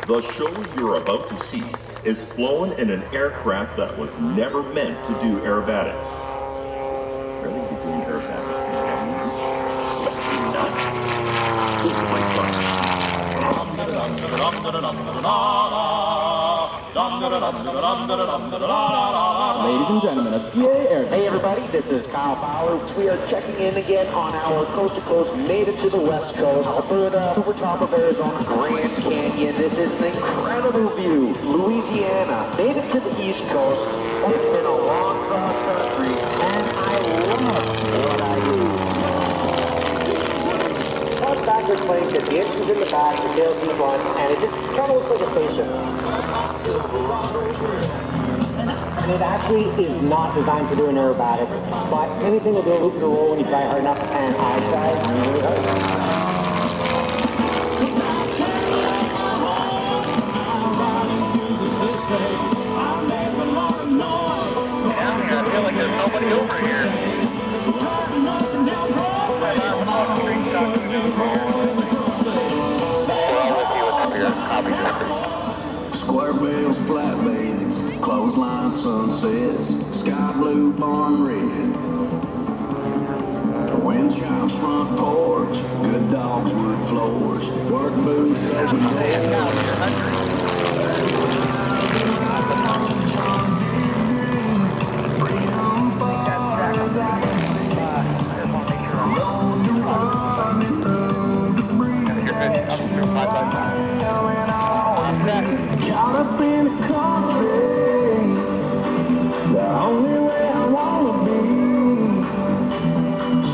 The show you're about to see is flown in an aircraft that was never meant to do aerobatics. Really? He's doing aerobatics. Ladies and gentlemen of EAA AirVenture. Hey everybody, this is Kyle Fowler. We are checking in again on our coast-to-coast, native to the west coast, Alberta, over top of Arizona, Grand Canyon. This is an incredible view. Louisiana, native to the east coast. It's been a long cross country, and I love what I do. That backwards plane gets the engines in the back, the tails in the front, and it just kind of looks like a spaceship. And it actually is not designed to do an aerobatic, but anything will do a loop to roll when you try hard enough, and I try really hard. Yeah, I feel like there's nobody over here. Square bills, flat beds, clothesline sunsets, sky blue, barn red. The wind chimes front porch, good dogs, wood floors, work boots, open doors. Freedom falls, I can see road to run and road to breathe. Caught up in the country, the only way I wanna be.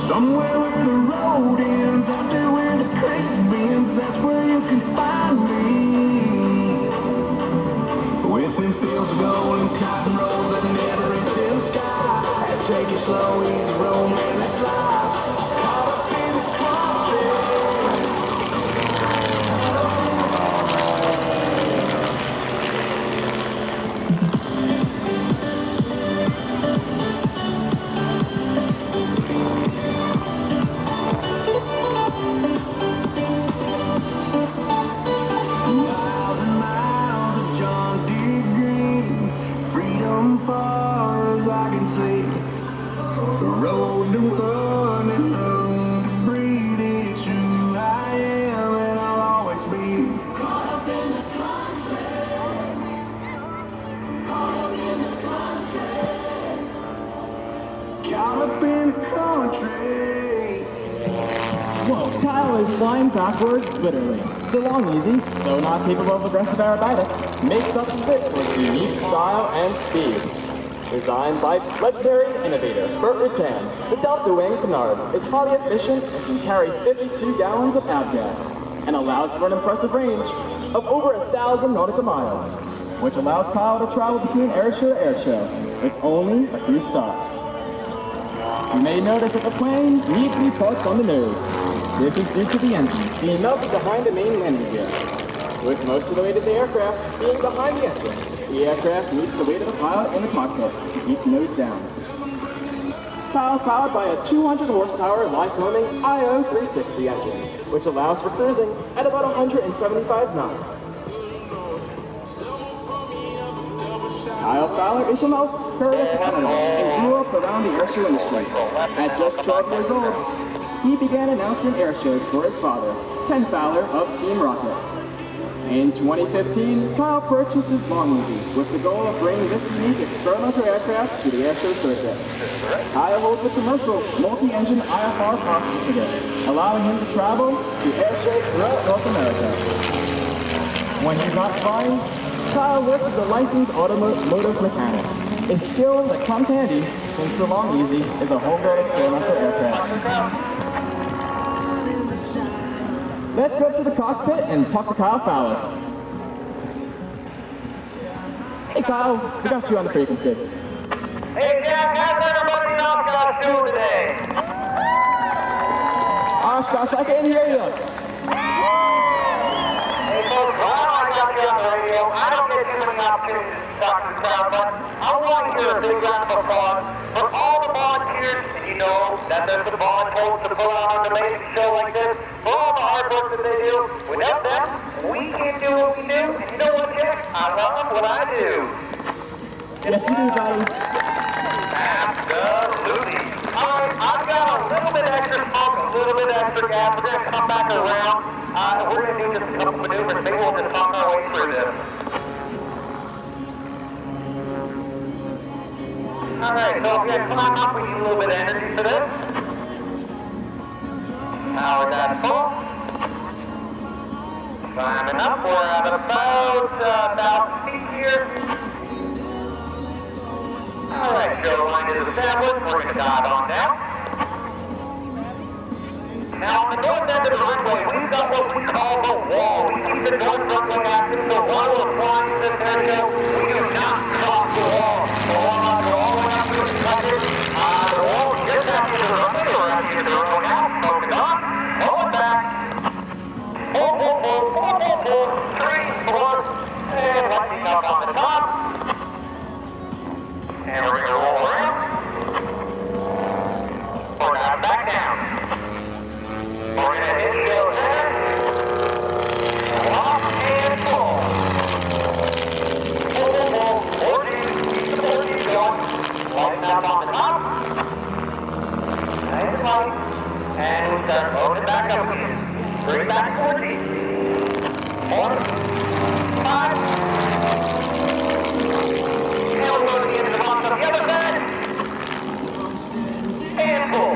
Somewhere where the road ends, out there where the creek bends, that's where you can find me. With them fields of gold and cotton roads that never hit the sky, take it slow, easy, roll, man, it's life. Caught up in the country. 1,000 miles of John Deere green, freedom far as I can see. The road to run and road to breathe, it's who I am and I'll always be. Caught up in the country. Caught up in the country. Caught up in the country. Whoa, Kyle is flying backwards, literally. The long easy, though not capable of aggressive aerobatics, makes up the fit for its unique style and speed. Designed by legendary innovator Burt Rutan, the Delta Wing Canard is highly efficient and can carry 52 gallons of avgas, and allows for an impressive range of over 1,000 nautical miles, which allows Kyle to travel between airshow to airshow with only a few stops. You may notice that the plane needs to be parked on the nose. This is due to the engine being melted behind the main landing gear. With most of the weight of the aircraft being behind the engine, the aircraft needs the weight of the pilot in the cockpit to keep the nose down. Kyle is powered by a 200 horsepower life-moaning IO360 engine, which allows for cruising at about 175 knots. Kyle Fowler is from Alberta, Canada, and grew up around the airshow industry. At just 12 years old, he began announcing airshows for his father, Ken Fowler of Team Rocket. In 2015, Kyle purchased his long easy with the goal of bringing this unique experimental aircraft to the airshow circuit. Kyle holds a commercial multi-engine IFR cockpit certificate, allowing him to travel to airshows throughout North America. When he's not flying, Kyle works as a licensed automotive mechanic, a skill that comes handy since the Long Easy is a homegrown experimental aircraft. Let's go to the cockpit and talk to Kyle Fowler. Hey Kyle, we got you on the frequency. Hey Jack, how's everybody in Oshkosh doing today? Oshkosh, I can't hear you. Hey folks, well, I got you on the radio. I don't get too many opportunities to talk to the crowd, but I want to hear a big round of applause for all the volunteers. And you know that there's the volunteers to put on an amazing show like this. For all the hard work that they do. Without them, We can do what we do, and you know what, Jack? I love what I do. Yes, you do, buddy. Absolutely. All right, I've got a little bit extra smoke, a little bit extra gas. We're going to come back around. We're going to do just a couple maneuvers. Maybe we'll just talk our way through this. All right, so if you climb up, we need a little bit of energy for this. Power that full. Climbing up, we're at about 1,000 feet here. All right, show line is established. We're going to dive on down. Now, on the north end of the runway, we've got what we call the wall. We keep the north runway active, so while we're flying this area, we do not cross the wall. The wall must go all the way up to the cover. The wall is just after the runway. We're after the runway now. Focus on. Pull it back. Pull, pull, pull, pull, pull, pull. 3, 4, and lightening up on the top. And we're going to roll around. We're now back down. We're going to hit go there. Lock and pull. Pull, pull, pull. 40 going. Lighten up on the top. Nice and light. And we start moving back up again. Bring back 40. 4, 5. Now we're going into the box on the other side. And pull.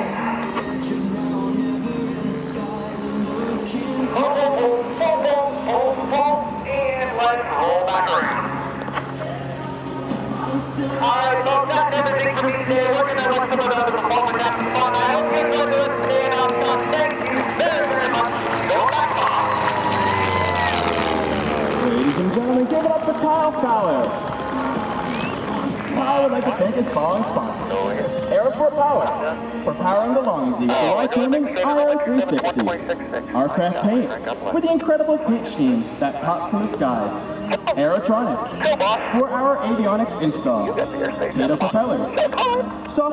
Pull, pull, pull, pull, pull, pull, and let's roll back around. Alright, folks, that's everything for me today. We're going to let some of the other performers have some fun. I hope you enjoyed doing it today, and I'm done. Thank you very, very much. Go back on. Ladies and gentlemen, give it up for Kyle Fowler. I would like to thank his following sponsors. Aerosport Power, for powering the long easy, light cleaning IR 360. Aircraft Paint, for the incredible paint scheme that pops in the sky. Aerotronics, for our avionics install. Potato Propellers. Soft